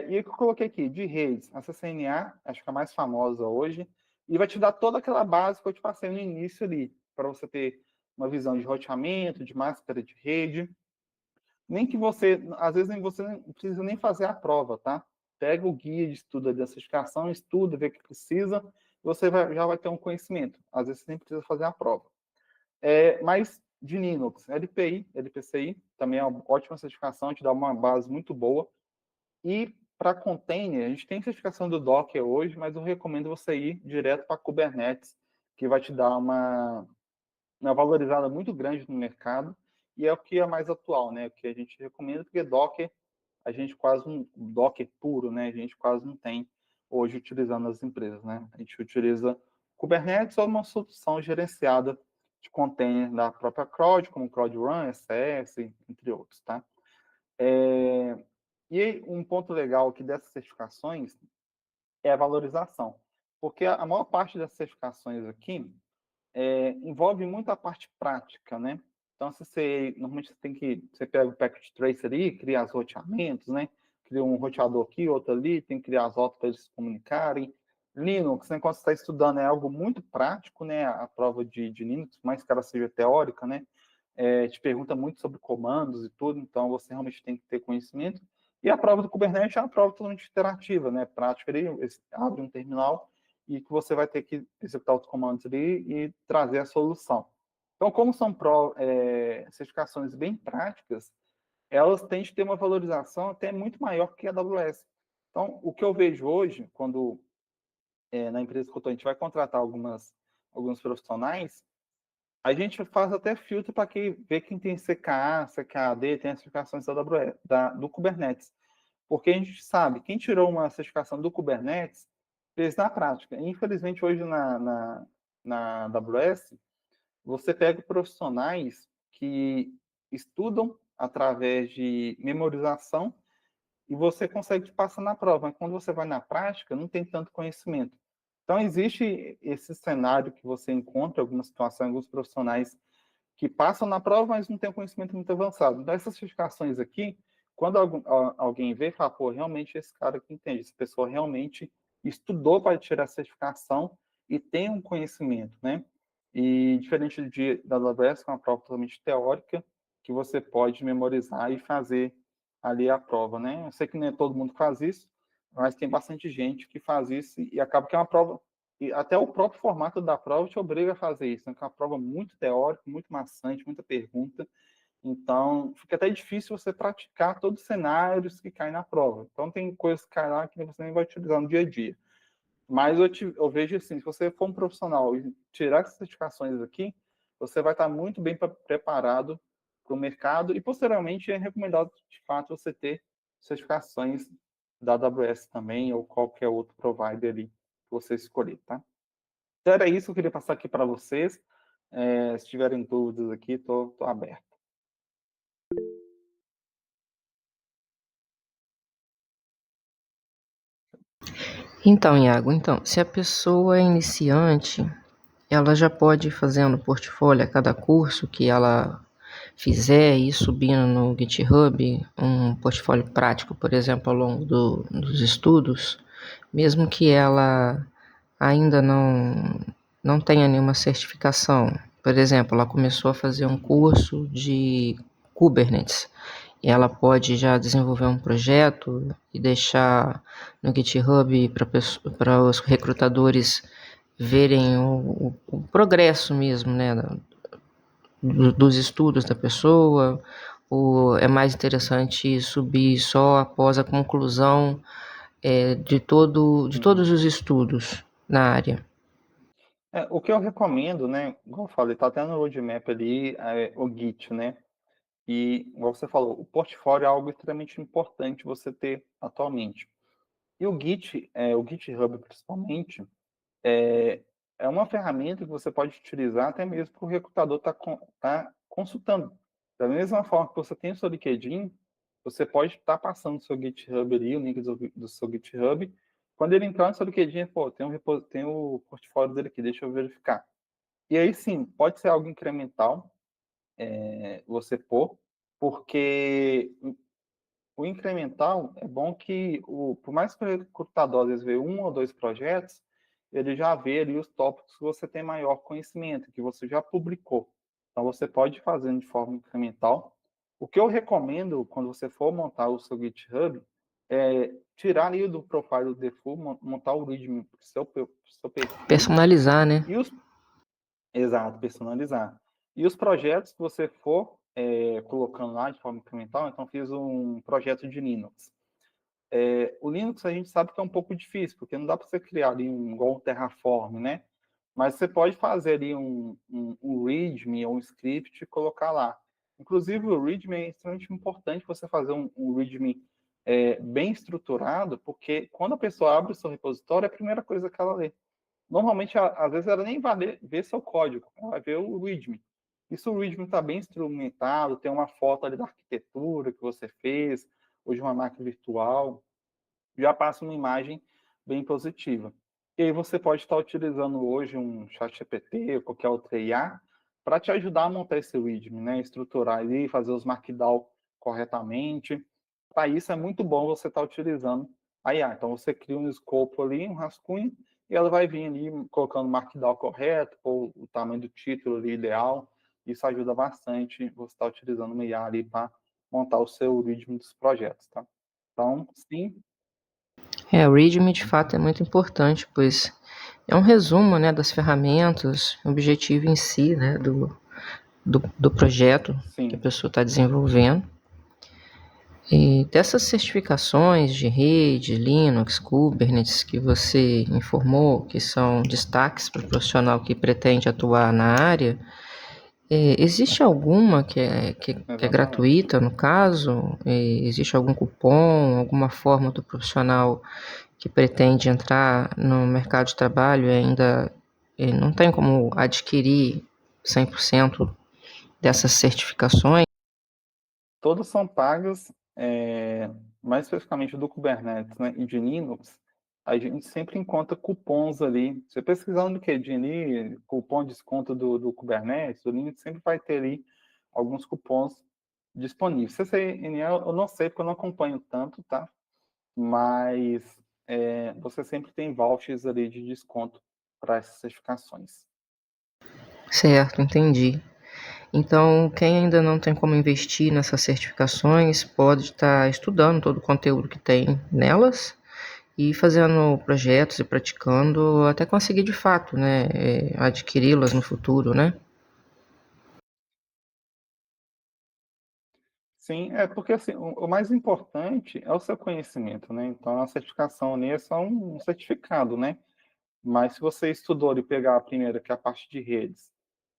E o que eu coloquei aqui, de redes, a CCNA, acho que é a mais famosa hoje, e vai te dar toda aquela base que eu te passei no início ali, para você ter uma visão de roteamento, de máscara de rede. Nem que você, às vezes, nem você não precisa nem fazer a prova, tá? Pega o guia de estudo da certificação, estuda, vê o que precisa, você já vai ter um conhecimento. Às vezes, você nem precisa fazer a prova. Mas de Linux, LPI, LPCI, também é uma ótima certificação, te dá uma base muito boa. E para container, a gente tem certificação do Docker hoje, mas eu recomendo você ir direto para Kubernetes, que vai te dar uma valorizada muito grande no mercado, e é o que é mais atual, né? O que a gente recomenda, porque Docker, a gente quase um Docker puro, né? A gente quase não tem hoje utilizando nas empresas, né? A gente utiliza Kubernetes ou uma solução gerenciada de container da própria Cloud, como Cloud Run, SS, entre outros, tá? E um ponto legal aqui dessas certificações é a valorização, porque a maior parte das certificações aqui envolve muito a parte prática, né? Então, normalmente você pega o packet tracer ali, cria os roteamentos, né? Cria um roteador aqui, outro ali, tem que criar as rotas para eles se comunicarem. Linux, né, quando você está estudando, é algo muito prático, né? A prova de Linux, mais que ela seja teórica, né? Te pergunta muito sobre comandos e tudo, então você realmente tem que ter conhecimento. E a prova do Kubernetes é uma prova totalmente interativa, né? Prática ali, abre um terminal e que você vai ter que executar os comandos ali e trazer a solução. Então, como são certificações bem práticas, elas tendem a ter uma valorização até muito maior que a AWS. Então, o que eu vejo hoje, quando na empresa que eu estou, a gente vai contratar alguns profissionais, a gente faz até filtro para ver quem tem CKA, CKAD, tem as certificações da AWS, do Kubernetes. Porque a gente sabe, quem tirou uma certificação do Kubernetes, fez na prática. Infelizmente, hoje na AWS, você pega profissionais que estudam através de memorização e você consegue passar na prova. Mas quando você vai na prática, não tem tanto conhecimento. Então, existe esse cenário que você encontra, algumas situações, alguns profissionais que passam na prova, mas não têm um conhecimento muito avançado. Então, essas certificações aqui, quando alguém vê, fala, pô, realmente esse cara que entende, essa pessoa realmente estudou para tirar a certificação e tem um conhecimento, né? E diferente da AWS, que é uma prova totalmente teórica, que você pode memorizar e fazer ali a prova, né? Eu sei que não é todo mundo que faz isso, mas tem bastante gente que faz isso e acaba que é uma prova, e até o próprio formato da prova te obriga a fazer isso, né? Que é uma prova muito teórica, muito maçante, muita pergunta, então fica até difícil você praticar todos os cenários que caem na prova. Então tem coisas que caem lá que você nem vai utilizar no dia a dia. Mas eu vejo assim, se você for um profissional e tirar essas certificações aqui, você vai estar muito bem preparado para o mercado e, posteriormente, é recomendado, de fato, você ter certificações da AWS também ou qualquer outro provider ali que você escolher, tá? Então, era isso que eu queria passar aqui para vocês. Se tiverem dúvidas aqui, estou aberto. Então, Iago, se a pessoa é iniciante, ela já pode ir fazendo portfólio a cada curso que ela fizer e ir subindo no GitHub um portfólio prático, por exemplo, ao longo dos estudos, mesmo que ela ainda não tenha nenhuma certificação. Por exemplo, ela começou a fazer um curso de Kubernetes. E ela pode já desenvolver um projeto e deixar no GitHub para os recrutadores verem o progresso mesmo, né, dos estudos da pessoa, ou é mais interessante subir só após a conclusão de todos os estudos na área. O que eu recomendo, né, como eu falei, está até no roadmap ali, o Git, né? E, como você falou, o portfólio é algo extremamente importante você ter atualmente. E o Git, o GitHub principalmente, é, é uma ferramenta que você pode utilizar até mesmo para o recrutador tá consultando. Da mesma forma que você tem o seu LinkedIn, você pode estar passando o seu GitHub ali, o link do seu GitHub. Quando ele entrar no seu LinkedIn, pô, tem o portfólio dele aqui, deixa eu verificar. E aí sim, pode ser algo incremental, você pôr, porque o incremental é bom que, por mais que o recrutador às vezes vê um ou dois projetos, ele já vê ali os tópicos que você tem maior conhecimento, que você já publicou. Então, você pode fazer de forma incremental. O que eu recomendo, quando você for montar o seu GitHub, é tirar ali do profile do default, montar o readme para o seu perfil. Personalizar, né? E os Exato, personalizar. E os projetos que você for colocando lá de forma incremental, então fiz um projeto de Linux. O Linux a gente sabe que é um pouco difícil, porque não dá para você criar ali igual um Terraform, né? Mas você pode fazer ali um README ou um script e colocar lá. Inclusive, o README é extremamente importante você fazer um README bem estruturado, porque quando a pessoa abre o seu repositório, é a primeira coisa que ela lê. Normalmente, às vezes, ela nem vai ver seu código, ela vai ver o README. E se o README está bem instrumentado, tem uma foto ali da arquitetura que você fez, ou de uma máquina virtual, já passa uma imagem bem positiva. E aí você pode estar utilizando hoje um ChatGPT ou qualquer outra IA para te ajudar a montar esse README, né? Estruturar ali, fazer os markdown corretamente. Para isso é muito bom você estar utilizando a IA. Então você cria um escopo ali, um rascunho, e ela vai vir ali colocando o markdown correto, ou o tamanho do título ali ideal. Isso ajuda bastante você estar utilizando uma IA ali para montar o seu README dos projetos, tá? Então, sim. O README de fato é muito importante, pois é um resumo, né, das ferramentas, o objetivo em si, né, do projeto que a Sim. pessoa está desenvolvendo. E dessas certificações de rede, Linux, Kubernetes, que você informou que são destaques para o profissional que pretende atuar na área, existe alguma que é Exatamente. gratuita, no caso? Existe algum cupom, alguma forma do profissional que pretende entrar no mercado de trabalho e ainda não tem como adquirir 100% dessas certificações? Todas são pagas, mais especificamente do Kubernetes, né, e de Linux, a gente sempre encontra cupons ali. Você pesquisando no LinkedIn, cupom de desconto do Kubernetes, do Linux, sempre vai ter ali alguns cupons disponíveis. CCNA eu não sei porque eu não acompanho tanto, tá? Mas você sempre tem vouchers ali de desconto para essas certificações. Certo, entendi. Então, quem ainda não tem como investir nessas certificações pode estar estudando todo o conteúdo que tem nelas e fazendo projetos e praticando até conseguir de fato, né, adquiri-las no futuro, né? Sim, porque assim, o mais importante é o seu conhecimento, né? Então, a certificação ali é só um certificado, né? Mas se você estudou e pegar a primeira, que é a parte de redes,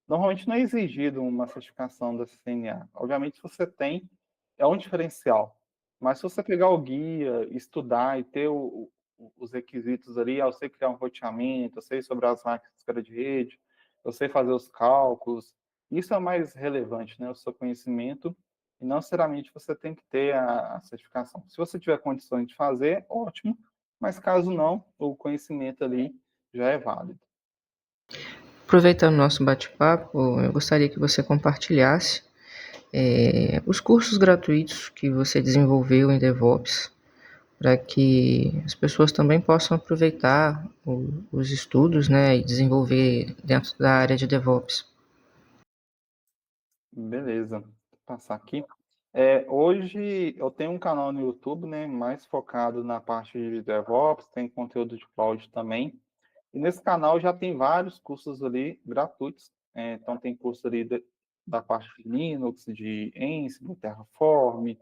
normalmente não é exigido uma certificação da CCNA. Obviamente, se você tem, é um diferencial. Mas se você pegar o guia, estudar e ter os requisitos ali, eu sei criar um roteamento, eu sei sobre as máquinas de escala de rede, eu sei fazer os cálculos, isso é mais relevante, né? O seu conhecimento, e não necessariamente você tem que ter a certificação. Se você tiver condições de fazer, ótimo, mas caso não, o conhecimento ali já é válido. Aproveitando o nosso bate-papo, eu gostaria que você compartilhasse os cursos gratuitos que você desenvolveu em DevOps, para que as pessoas também possam aproveitar os estudos, né, e desenvolver dentro da área de DevOps. Beleza, vou passar aqui. Hoje eu tenho um canal no YouTube, né, mais focado na parte de DevOps, tem conteúdo de cloud também. E nesse canal já tem vários cursos ali gratuitos. Então tem curso ali da parte de Linux, de Ansible, Terraform,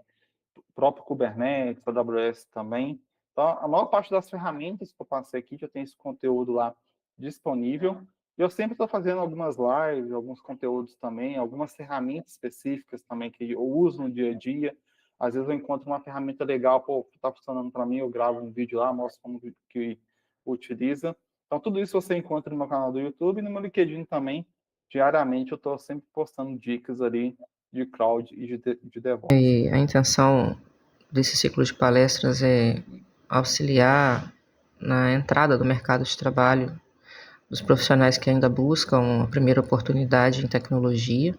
próprio Kubernetes, AWS também. Então, a maior parte das ferramentas que eu passei aqui já tem esse conteúdo lá disponível. E eu sempre estou fazendo algumas lives, alguns conteúdos também, algumas ferramentas específicas também que eu uso no dia a dia. Às vezes eu encontro uma ferramenta legal, pô, está funcionando para mim, eu gravo um vídeo lá, mostro como que utiliza. Então, tudo isso você encontra no meu canal do YouTube e no meu LinkedIn também. Diariamente eu estou sempre postando dicas ali de cloud e de DevOps. E a intenção desse ciclo de palestras é auxiliar na entrada do mercado de trabalho dos profissionais que ainda buscam a primeira oportunidade em tecnologia.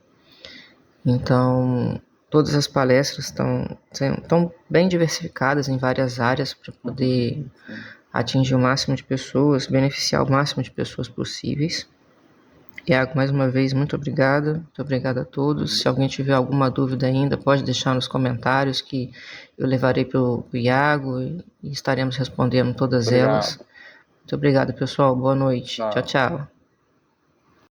Então, todas as palestras estão bem diversificadas em várias áreas para poder Sim. atingir o máximo de pessoas, beneficiar o máximo de pessoas possíveis. Iago, mais uma vez, muito obrigado a todos. Se alguém tiver alguma dúvida ainda, pode deixar nos comentários que eu levarei para o Iago e estaremos respondendo todas elas. Obrigado. Muito obrigado, pessoal. Boa noite. Tchau, Tchau. tchau.